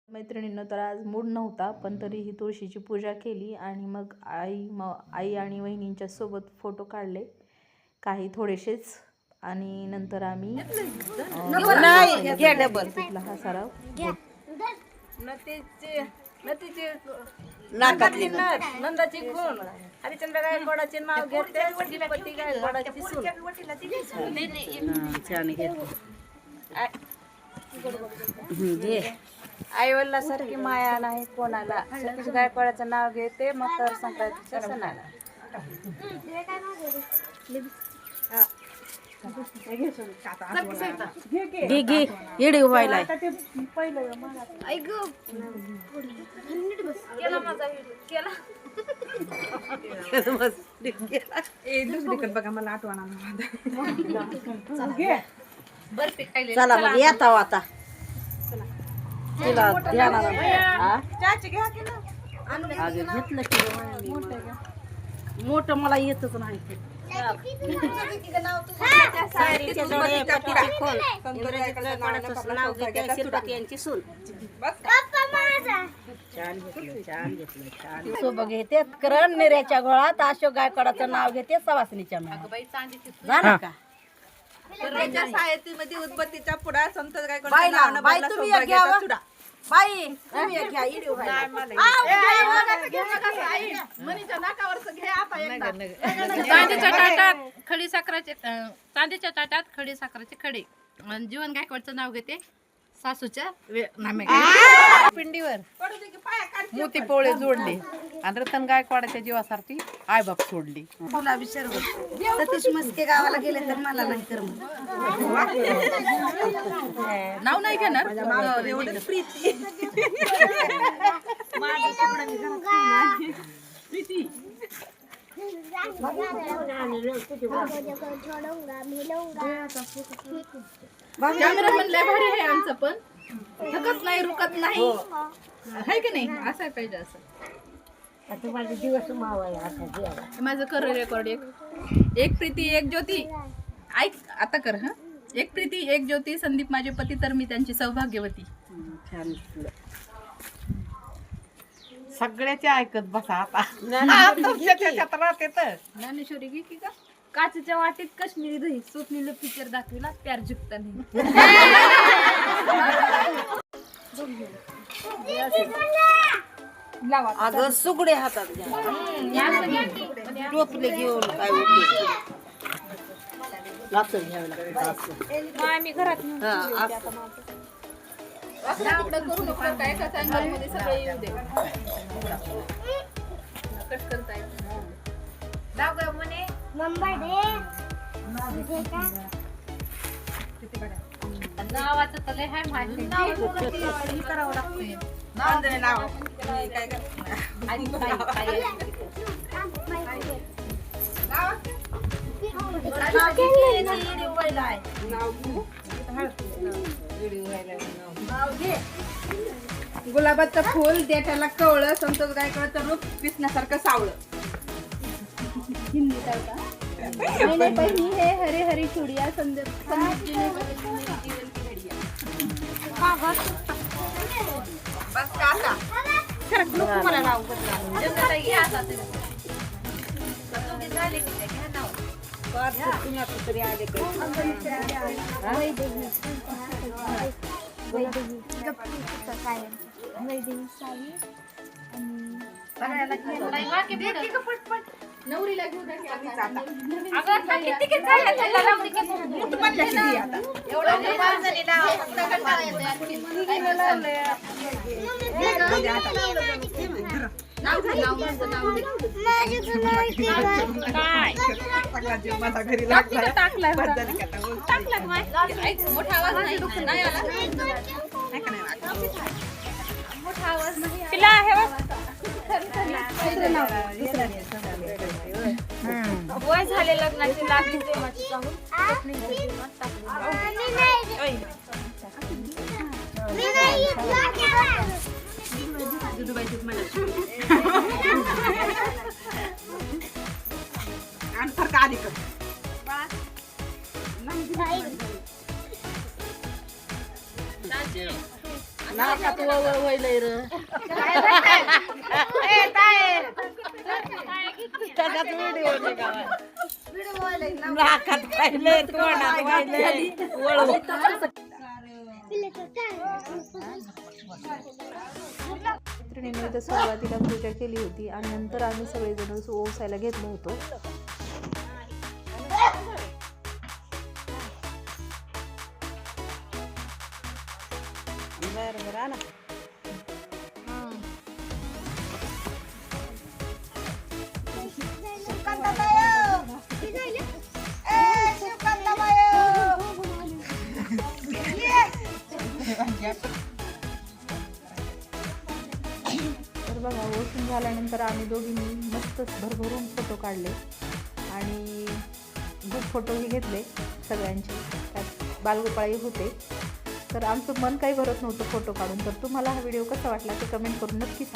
मैत्रिणींनो, तर आज मूड नव्हता पण तरीही तुळशीची पूजा केली आणि मग आई आणि वहिनींच्या सोबत फोटो काढले काही थोडेसेच आणि नंतर आम्ही तिथला हा सराव नंदाची खून हरिचंद्र गायकवाडाचे नाव घेते श्रीपती गायकवाडाची सून छान घेते आई वडिला सारखी माया नाही कोणाला सतीश गायकवाडाचं नाव घेते मकर संक्रांतीच्या सणाला घे येडी व्हायला बघा मला आठवण चला मग येता आता तिला घेतलं की मोठ मला येतच नाही सोबत घेते करण निऱ्याच्या घोळात अशोक गायकवाडाचं नाव घेते सवासणीच्या झालं का साहित्यामध्ये उदबत्तीच्या पुढा संत बाई तुम्ही एक घ्या बाई तुम्ही एक घ्या इडी चांदीच्या ताटात खडी साखराचे चांदीच्या ताटात खडी साखराचे खडे जीवन गायकवाडचं नाव घेते सासूच्या पिंडीवर मोती पोळे जोडले आणि रतन गायकवाडाच्या जीवासारखी आईबाप सोडली. तुला विचार सतीश मस्के गावाला गेले तर मला नाही कर नाव नाही घेणार एवढं प्रीती कॅमेरामन लय भारी आहे आमचं पण थकत नाही रुकत नाही आहे की नाही असाय पाहिजे असं माझं कर रेकॉर्ड एक प्रीती एक ज्योती ऐक आता कर हा एक प्रीती एक ज्योती संदीप माझे पती तर मी त्यांची सौभाग्यवती छान सगळ्याचे ऐकत बसा आता राहते तर ज्ञानेश्वरी घे की का काचेच्या वाटीत काश्मीरी दही स्वप्नील पिक्चर दाखविला प्यार झुकता नाही अगं सुगडे हातात घ्या टोपले घेऊन काय लाचर घ्यावं लागतं आम्ही घरात करू नको काय एकाच अँगल मध्ये सगळे येऊ दे कट करताय नाव ग म्हणे नावाचं तर लय हाय माहिती नाव करावं लागतंय नाव गुलाबाचं फुल देठाला कवळं संतोष गायकवाडचं रूप दिसण्यासारखं सावळं हिंदी काय का पहिली हे हरे हरी चुडिया संदीप बस काका मला नाव तरी आले नवरीला घेऊ मोठा आवाज नाही मोठा आवाज नाही तिला वय झाले लग्नाची लागली प्रेमाची नाकातून मैत्रिणीने इथं सुरुवातीला पूजा केली होती आणि नंतर आम्ही सगळेजण ओसायला घेतलो होतो. तर बघा ओसून झाल्यानंतर आम्ही दोघींनी मस्तच भरभरून फोटो काढले आणि ग्रुप फोटोही घेतले सगळ्यांचे. त्यात बालगोपाळही होते. तर आमचं मन काही भरत नव्हतं फोटो काढून. तर तुम्हाला हा व्हिडिओ कसा वाटला ते कमेंट करून नक्की सांगा.